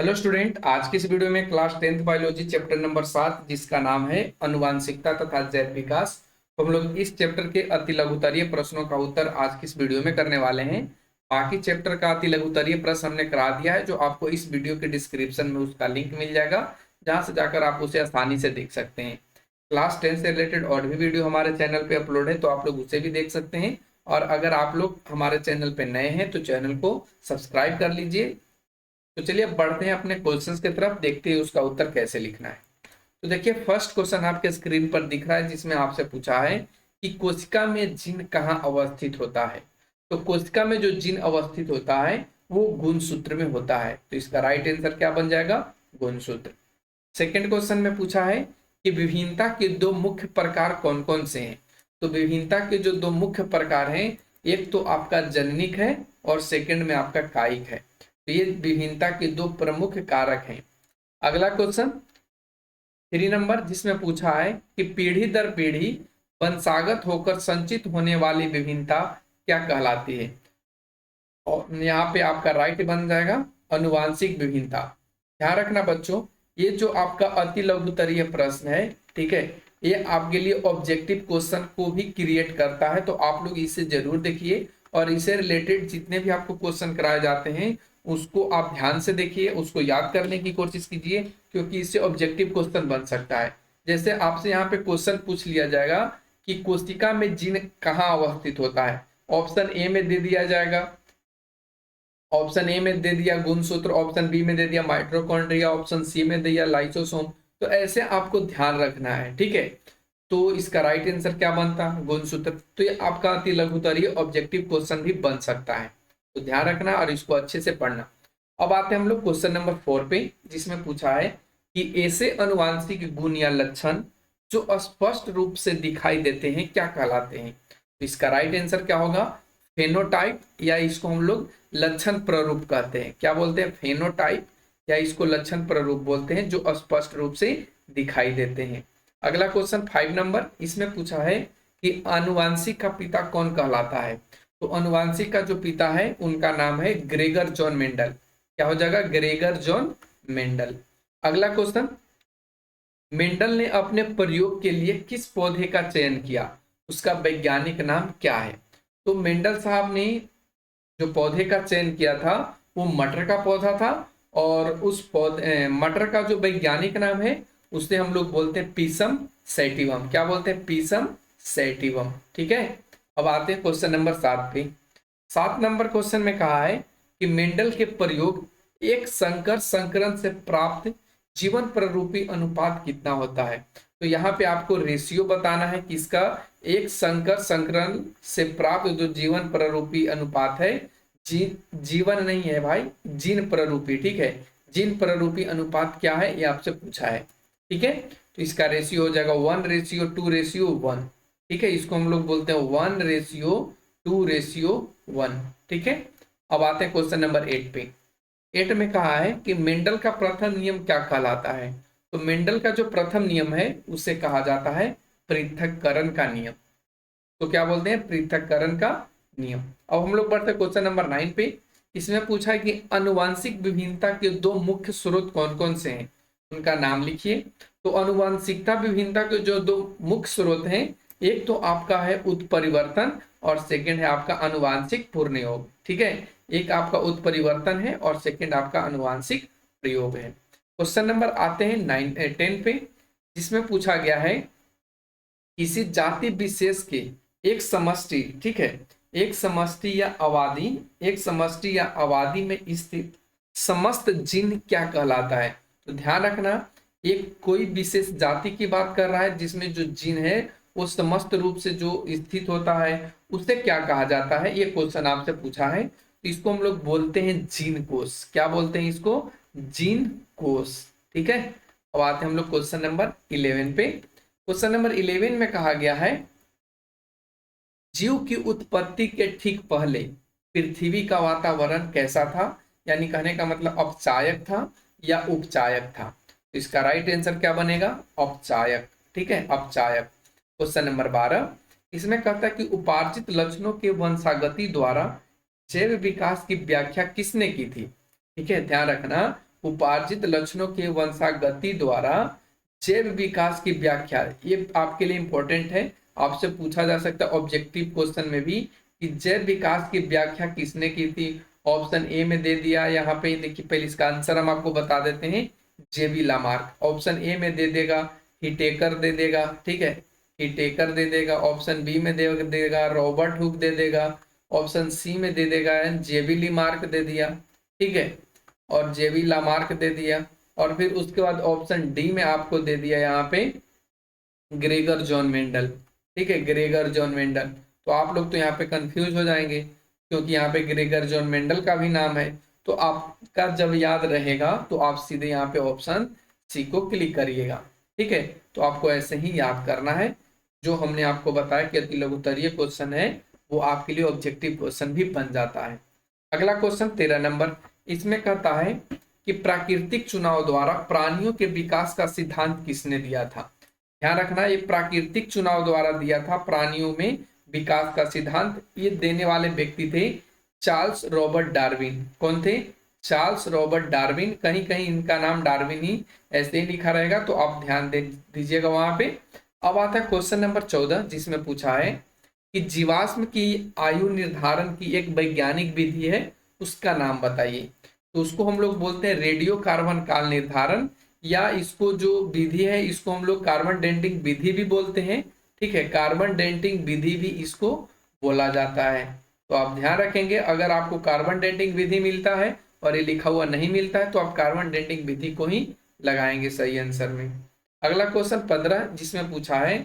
Hello student, आज की इस वीडियो में class 10th biology chapter number 7 जिसका नाम है अनुवांशिकता तथा जैव विकास। तो हम लोग इस चैप्टर के अति लघुत्तरीय प्रश्नों का उत्तर आज की इस वीडियो में करने वाले हैं। बाकी चैप्टर का अति लघुत्तरीय प्रश्न हमने करा दिया है, जो आपको इस वीडियो के डिस्क्रिप्शन में उसका लिंक मिल जाएगा, जहां से जाकर आप उसे आसानी से देख सकते हैं। क्लास 10 से रिलेटेड और भी वीडियो हमारे चैनल पे अपलोड है, तो आप लोग उसे भी देख सकते हैं। और अगर आप लोग हमारे चैनल पे नए हैं तो चैनल को सब्सक्राइब कर लीजिए। तो चलिए अब बढ़ते हैं अपने क्वेश्चंस की तरफ, देखते हैं उसका उत्तर कैसे लिखना है। तो देखिए, फर्स्ट क्वेश्चन आपके स्क्रीन पर दिख रहा है, जिसमें आपसे पूछा है कि कोशिका में जीन कहाँ अवस्थित होता है। तो कोशिका में जो जीन अवस्थित होता है वो गुणसूत्र में होता है। तो इसका राइट आंसर क्या बन जाएगा? गुणसूत्र। सेकंड क्वेश्चन में पूछा है कि विभिन्नता के दो मुख्य प्रकार कौन कौन से हैं। तो विभिन्नता के जो दो मुख्य प्रकार हैं, एक तो आपका जननिक है और सेकंड में आपका कायिक है। तो ये विभिन्नता के दो प्रमुख कारक हैं। अगला क्वेश्चन 3 नंबर, जिसमें पूछा है कि पीढ़ी दर पीढ़ी वंशागत होकर संचित होने वाली विभिन्नता क्या कहलाती है। और यहाँ पे आपका राइट बन जाएगा अनुवांशिक विभिन्नता। ध्यान रखना बच्चों, ये जो आपका अति लघुत्तरीय प्रश्न है, ठीक है, ये आपके लिए ऑब्जेक्टिव क्वेश्चन को भी क्रिएट करता है। तो आप लोग इसे जरूर देखिए और इससे रिलेटेड जितने भी आपको क्वेश्चन कराए जाते हैं उसको आप ध्यान से देखिए, उसको याद करने की कोशिश कीजिए, क्योंकि इससे ऑब्जेक्टिव क्वेश्चन बन सकता है। जैसे आपसे यहाँ पे क्वेश्चन पूछ लिया जाएगा कि कोशिका में जीन कहाँ अवस्थित होता है। ऑप्शन ए में दे दिया जाएगा, ऑप्शन ए में दे दिया गुणसूत्र, ऑप्शन बी में दे दिया माइटोकॉन्ड्रिया, ऑप्शन सी में दिया लाइसोसोम। तो ऐसे आपको ध्यान रखना है, ठीक है। तो इसका राइट आंसर क्या बनता? गुणसूत्र। तो ये आपका अति लघुत्तरीय ऑब्जेक्टिव क्वेश्चन भी बन सकता है, तो ध्यान रखना और इसको अच्छे से पढ़ना। अब आते हैं हम लोग क्वेश्चन नंबर 4 पे, जिसमें पूछा है कि ऐसे अनुवांशिक गुण या लक्षण जो स्पष्ट रूप से दिखाई देते हैं क्या कहलाते हैं। तो इसका राइट आंसर क्या होगा? फेनोटाइप, या इसको हम लोग लक्षण प्ररूप कहते हैं। क्या बोलते हैं? फेनोटाइप, या इसको लक्षण प्ररूप बोलते हैं, जो स्पष्ट रूप से दिखाई देते हैं। अगला क्वेश्चन 5 नंबर, इसमें पूछा है कि आनुवांशिक का पिता कौन कहलाता है। तो आनुवांशिक का जो पिता है उनका नाम है ग्रेगर जॉन मेंडल। क्या हो जाएगा? Gregor John Mendel. अगला क्वेश्चन, मेंडल ने अपने प्रयोग के लिए किस पौधे का चयन किया, उसका वैज्ञानिक नाम क्या है। तो मेंडल साहब ने जो पौधे का चयन किया था वो मटर का पौधा था, और उस पौधे मटर का जो वैज्ञानिक नाम है उसे हम लोग बोलते हैं पीसम सैटिवम। क्या बोलते हैं? Pisum sativum. ठीक है। अब आते हैं क्वेश्चन नंबर 7 पे। 7 नंबर क्वेश्चन में कहा है कि मेंडल के प्रयोग एक संकर संकरण से प्राप्त जीवन प्ररूपी अनुपात कितना होता है। तो यहाँ पे आपको रेशियो बताना है किसका? एक संकर संकरण से प्राप्त जो जीवन प्ररूपी अनुपात है, जीवन नहीं है भाई, जीन प्ररूपी। ठीक है, जीन प्ररूपी अनुपात क्या है ये आपसे पूछा है। ठीक है, तो इसका रेशियो हो जाएगा 1:2:1। ठीक है, इसको हम लोग बोलते हैं 1:2:1। ठीक है। अब आते हैं क्वेश्चन नंबर 8 पे। 8 में कहा है कि मेंडल का प्रथम नियम क्या कहलाता है। तो मेंडल का जो प्रथम नियम है उसे कहा जाता है पृथक्करण का नियम। तो क्या बोलते हैं? पृथक्करण का नियम। अब हम लोग बढ़ते हैं क्वेश्चन नंबर 9 पे। इसमें पूछा है कि आनुवांशिक विभिन्नता के दो मुख्य स्रोत कौन कौन से हैं, उनका नाम लिखिए। तो आनुवांशिकता विभिन्नता के जो दो मुख्य स्रोत हैं, एक तो आपका है उत्परिवर्तन और सेकंड है आपका आनुवांशिक पुनर्योग। ठीक है, एक आपका उत्परिवर्तन है और सेकंड आपका आनुवांशिक प्रयोग है। क्वेश्चन नंबर आते हैं 10 पे, जिसमें पूछा गया है किसी जाति विशेष के एक समष्टि, ठीक है, एक समष्टि या आबादी, एक समष्टि या आबादी में स्थित समस्त जीन क्या कहलाता है। तो ध्यान रखना, एक कोई विशेष जाति की बात कर रहा है जिसमें जो जीन है वो समस्त रूप से जो स्थित होता है उसे क्या कहा जाता है, ये क्वेश्चन आपसे पूछा है। तो इसको हम लोग बोलते हैं जीन कोश। क्या बोलते हैं इसको? जीन कोश। ठीक है। अब आते हैं हम लोग क्वेश्चन नंबर 11 पे। क्वेश्चन नंबर 11 में कहा गया है जीव की उत्पत्ति के ठीक पहले पृथ्वी का वातावरण कैसा था। यानी कहने का मतलब अपचायक था या उपचायक था। तो इसका राइट आंसर क्या बनेगा? अपचायक। ठीक है, अपचायक। क्वेश्चन नंबर 12, इसमें कहता है कि उपार्जित लक्षणों के वंशागति द्वारा जैव विकास की व्याख्या किसने की थी। ठीक है, ध्यान रखना, उपार्जित लक्षणों के वंशागति द्वारा जैव विकास की व्याख्या। ये आपके लिए इंपॉर्टेंट है, आपसे पूछा जा सकता है ऑब्जेक्टिव क्वेश्चन में भी कि जैव विकास की व्याख्या किसने की थी। ऑप्शन ए में दे दिया यहाँ पे, देखिए पहले इसका आंसर हम आपको बता देते हैं, जेबी लामार्क। ऑप्शन ए में दे देगा हिटेकर दे देगा, ठीक है, हिटेकर दे देगा। ऑप्शन बी में दे देगा रॉबर्ट हुक दे देगा। ऑप्शन सी में दे देगा जेबी लामार्क दे दिया, ठीक है, और जेबी लामार्क दे दिया। और फिर उसके बाद ऑप्शन डी में आपको दे दिया यहाँ पे ग्रेगर जॉन मेंडल, ठीक है, ग्रेगर जॉन मेंडल। तो आप लोग तो यहाँ पे कंफ्यूज हो जाएंगे क्योंकि यहाँ पे ग्रेगर जॉन मेंडल का भी नाम है। तो आपका जब याद रहेगा तो आप सीधे यहाँ पे ऑप्शन सी को क्लिक करिएगा, ठीक है। तो आपको ऐसे ही याद करना है, जो हमने आपको बताया कि अति लघुत्तरीय क्वेश्चन है वो आपके लिए ऑब्जेक्टिव क्वेश्चन भी बन जाता है। अगला क्वेश्चन 13 नंबर, इसमें कहता है कि प्राकृतिक चुनाव द्वारा प्राणियों के विकास का सिद्धांत किसने दिया था। ध्यान रखना, ये प्राकृतिक चुनाव द्वारा दिया था प्राणियों में विकास का सिद्धांत। ये देने वाले व्यक्ति थे चार्ल्स रॉबर्ट डार्विन। कौन थे? Charles Robert Darwin. कहीं कहीं इनका नाम डार्विन ही ऐसे ही लिखा रहेगा, तो आप ध्यान दे दीजिएगा वहां पे। अब आता है क्वेश्चन नंबर 14, जिसमें पूछा है कि जीवाश्म की आयु निर्धारण की एक वैज्ञानिक विधि है, उसका नाम बताइए। तो उसको हम लोग बोलते हैं रेडियो कार्बन काल निर्धारण, या इसको जो विधि है इसको हम लोग कार्बन डेटिंग विधि भी बोलते हैं, ठीक है, कार्बन डेटिंग विधि भी इसको बोला जाता है। तो आप ध्यान रखेंगे, अगर आपको कार्बन डेटिंग विधि मिलता है और ये लिखा हुआ नहीं मिलता है तो आप कार्बन डेटिंग विधि को ही लगाएंगे सही आंसर में। अगला क्वेश्चन 15, जिसमें पूछा है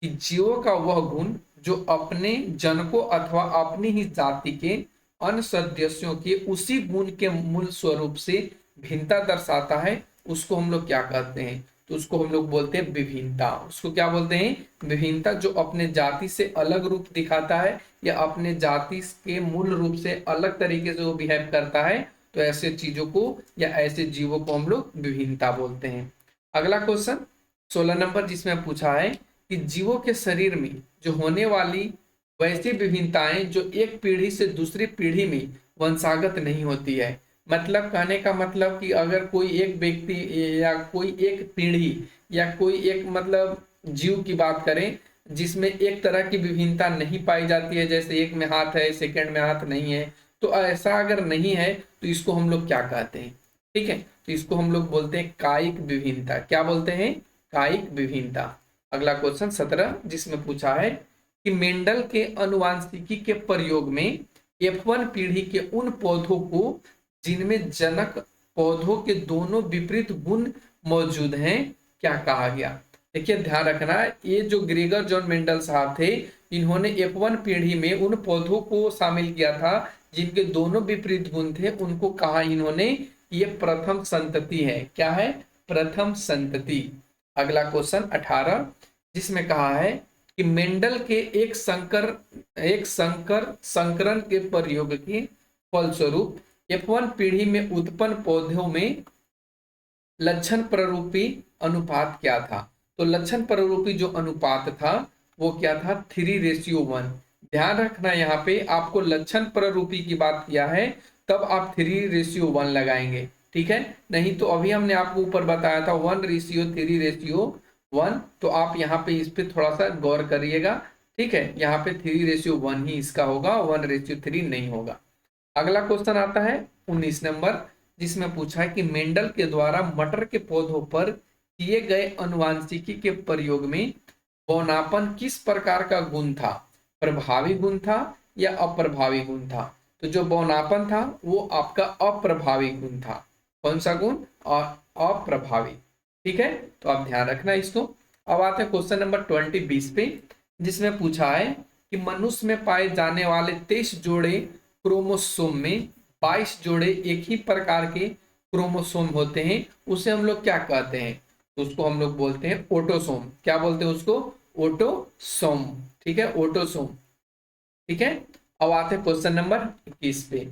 कि जीवों का वह गुण जो अपने जनको अथवा अपनी ही जाति के अन्य सदस्यों के उसी गुण के मूल स्वरूप से भिन्नता दर्शाता है, उसको हम लोग क्या कहते हैं? तो उसको हम लोग बोलते हैं विभिन्नता। उसको क्या बोलते हैं? विभिन्नता। जो अपने जाति से अलग रूप दिखाता है या अपने जाति के मूल रूप से अलग तरीके से वो बिहेव करता है, तो ऐसे चीजों को या ऐसे जीवों को हम लोग विभिन्नता बोलते हैं। अगला क्वेश्चन 16 नंबर, जिसमें पूछा है कि जीवों के शरीर में जो होने वाली वैसी विभिन्नताएं जो एक पीढ़ी से दूसरी पीढ़ी में वंशागत नहीं होती है। मतलब कहने का मतलब कि अगर कोई एक व्यक्ति या कोई एक पीढ़ी या कोई एक मतलब जीव की बात करें जिसमें एक तरह की विभिन्नता नहीं पाई जाती है, जैसे एक में हाथ है सेकंड में हाथ नहीं है, तो ऐसा अगर नहीं है तो इसको हम लोग क्या कहते हैं? ठीक है, तो इसको हम लोग बोलते हैं कायिक विभिन्नता। क्या बोलते हैं? कायिक विभिन्नता। अगला क्वेश्चन 17, जिसमें पूछा है कि मेंडल के अनुवांशिकी के प्रयोग में F1 पीढ़ी के उन पौधों को जिनमें जनक पौधों के दोनों विपरीत गुण मौजूद हैं, क्या कहा गया? देखिए ध्यान रखना, ये जो ग्रेगर जॉन मेंडल साहब थे, इन्होंने F1 पीढ़ी में उन पौधों को शामिल किया था जिनके दोनों विपरीत गुण थे। उनको कहा इन्होंने ये प्रथम संतति है। क्या है? प्रथम संतति। अगला क्वेश्चन 18, जिसमें कहा है कि मेंडल के एक संकरण के प्रयोग के फलस्वरूप F1 पीढ़ी में उत्पन्न पौधों में लक्षण प्ररूपी अनुपात क्या था? तो लक्षण प्ररूपी जो अनुपात था वो क्या था? 3:1। ध्यान रखना, यहाँ पे आपको लक्षण प्ररूपी की बात किया है तब आप 3:1 लगाएंगे, ठीक है। नहीं तो अभी हमने आपको ऊपर बताया था 1:3:1, तो आप यहाँ पे इस पे थोड़ा सा गौर करिएगा, ठीक है। यहाँ पे 3:1 ही इसका होगा, 1:3 नहीं होगा। अगला क्वेश्चन आता है 19 नंबर, जिसमें पूछा है कि मेंडल के द्वारा मटर के पौधों पर किए गए अनुवांशिकी के प्रयोग में बौनापन किस प्रकार का गुण था? प्रभावी गुण था या अप्रभावी गुण था? तो जो बौनापन था वो आपका अप्रभावी गुण था। कौन सा गुण? अप्रभावी, ठीक है। तो आप ध्यान रखना इसको। अब आते हैं क्वेश्चन नंबर 20 पे, जिसमें पूछा है कि मनुष्य में पाए जाने वाले 23 जोड़े क्रोमोसोम में 22 जोड़े एक ही प्रकार के क्रोमोसोम होते हैं, उसे हम लोग क्या कहते हैं? तो उसको हम लोग बोलते हैं ऑटोसोम। क्या बोलते हैं उसको? ऑटोसोम, ठीक है, ऑटोसोम, ठीक है। अब आते हैं क्वेश्चन नंबर 21 पे।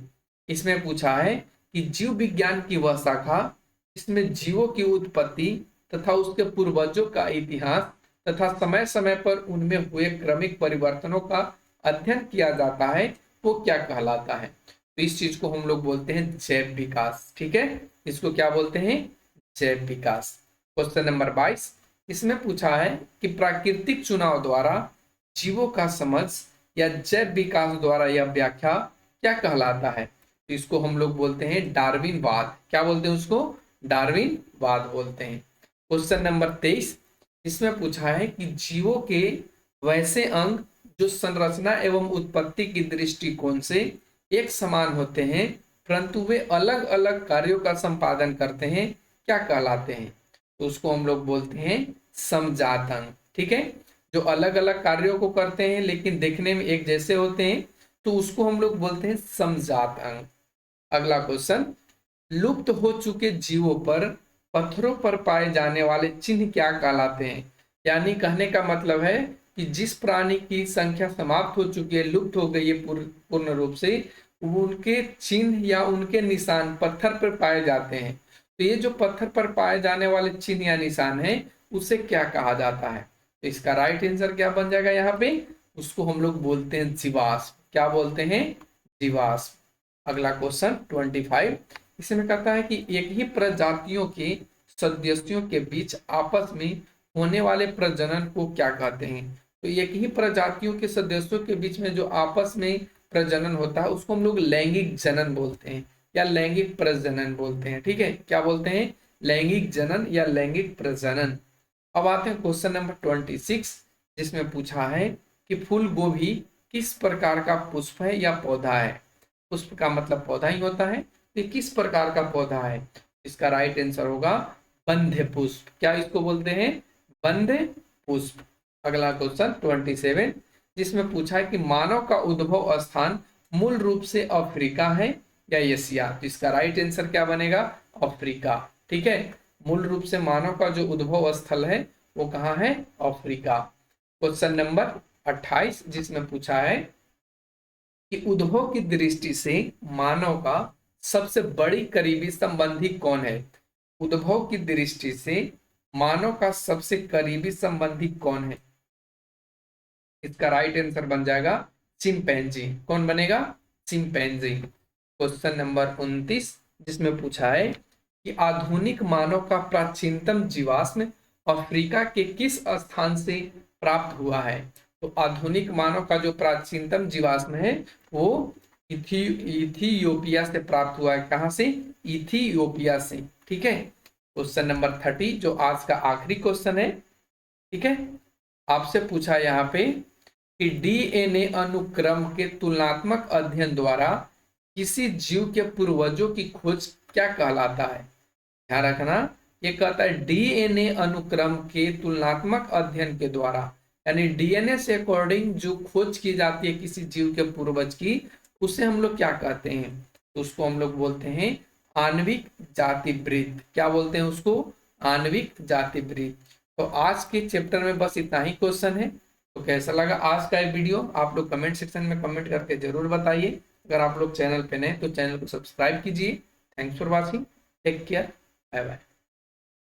इसमें पूछा है कि जीव विज्ञान की वह शाखा इसमें जीवों की उत्पत्ति तथा उसके पूर्वजों का इतिहास तथा समय समय पर उनमें हुए क्रमिक परिवर्तनों का अध्ययन किया जाता है, वो क्या कहलाता है? तो इस चीज को हम लोग बोलते हैं जैव विकास। ठीक है, इसको क्या बोलते हैं? जैव विकास। क्वेश्चन नंबर 22, इसमें पूछा है कि प्राकृतिक चुनाव द्वारा जीवों का समझ या जैव विकास द्वारा यह व्याख्या क्या कहलाता है? तो इसको हम लोग बोलते हैं डार्विनवाद। क्या बोलते हैं उसको? डार्विनवाद बोलते हैं। क्वेश्चन नंबर 23, इसमें पूछा है कि जीवों के वैसे अंग जो संरचना एवं उत्पत्ति की दृष्टिकोण से एक समान होते हैं परंतु वे अलग अलग कार्यों का संपादन करते हैं, क्या कहलाते हैं? तो उसको हम लोग बोलते हैं समजात अंग। ठीक है, जो अलग अलग कार्यों को करते हैं लेकिन देखने में एक जैसे होते हैं, तो उसको हम लोग बोलते हैं समजात अंग। अगला क्वेश्चन, लुप्त हो चुके जीवों पर पत्थरों पर पाए जाने वाले चिन्ह क्या कहलाते हैं? यानी कहने का मतलब है कि जिस प्राणी की संख्या समाप्त हो चुकी है, लुप्त हो गई है पूर्ण रूप से, उनके चिन्ह या उनके निशान पत्थर पर पाए जाते हैं। तो ये जो पत्थर पर पाए जाने वाले चिन्ह या निशान है, उसे क्या कहा जाता है? तो इसका राइट आंसर क्या बन जाएगा यहाँ पे? उसको हम लोग बोलते हैं जीवाश्म। क्या बोलते हैं? जीवाश्म। अगला क्वेश्चन 25, इसमें कहता है कि एक ही प्रजातियों के सदस्यों के बीच आपस में होने वाले प्रजनन को क्या कहते हैं? तो एक ही प्रजातियों के सदस्यों के बीच में जो आपस में प्रजनन होता है उसको हम लोग लैंगिक जनन बोलते हैं या लैंगिक प्रजनन बोलते हैं। ठीक है, क्या बोलते हैं? लैंगिक जनन या लैंगिक प्रजनन। अब आते हैं क्वेश्चन नंबर 26, जिसमें पूछा है कि फूल गोभी किस प्रकार का पुष्प है या पौधा है? पुष्प का मतलब पौधा ही होता है, तो ये किस प्रकार का पौधा है? इसका राइट आंसर होगा बंध्य पुष्प। क्या इसको बोलते हैं? बंध्य पुष्प। अगला क्वेश्चन 27, जिसमें पूछा है कि मानव का उद्भव स्थान मूल रूप से अफ्रीका है या एशिया? तो इसका राइट आंसर क्या बनेगा? अफ्रीका। ठीक है, मूल रूप से मानव का जो उद्भव स्थल है वो कहाँ है? अफ्रीका। क्वेश्चन नंबर 28, जिसमें पूछा है कि उद्भव की दृष्टि से मानव का सबसे बड़ी करीबी संबंधी कौन है? उद्भव की दृष्टि से मानव का सबसे करीबी संबंधी कौन है? इसका राइट आंसर बन जाएगा चिंपैंजी। कौन बनेगा? चिंपैंजी। क्वेश्चन नंबर 29, जिसमें पूछा है कि आधुनिक मानव का प्राचीनतम जीवाश्म अफ्रीका के किस स्थान से प्राप्त हुआ है? तो आधुनिक मानव का जो प्राचीनतम जीवाश्म है वो इथियोपिया से प्राप्त हुआ है। कहां से? इथियोपिया से। ठीक है, क्वेश्चन नंबर 30, जो आज का आखिरी क्वेश्चन है। ठीक है, आपसे पूछा यहाँ पे कि डीएनए अनुक्रम के तुलनात्मक अध्ययन द्वारा किसी जीव के पूर्वजों की खोज क्या कहलाता है? ध्यान रखना, ये कहता है डीएनए अनुक्रम के तुलनात्मक अध्ययन के द्वारा, यानी डीएनए से अकॉर्डिंग जो खोज की जाती है किसी जीव के पूर्वज की, उसे हम लोग क्या कहते हैं? तो उसको हम लोग बोलते हैं आणविक जाति वृत्त। क्या बोलते हैं उसको? आणविक जाति वृत्त। तो आज के चैप्टर में बस इतना ही क्वेश्चन है। तो कैसा लगा आज का ये वीडियो, आप लोग कमेंट सेक्शन में कमेंट करके जरूर बताइए। अगर आप लोग चैनल पे नए तो चैनल को सब्सक्राइब कीजिए। Thanks for watching, take care, bye bye.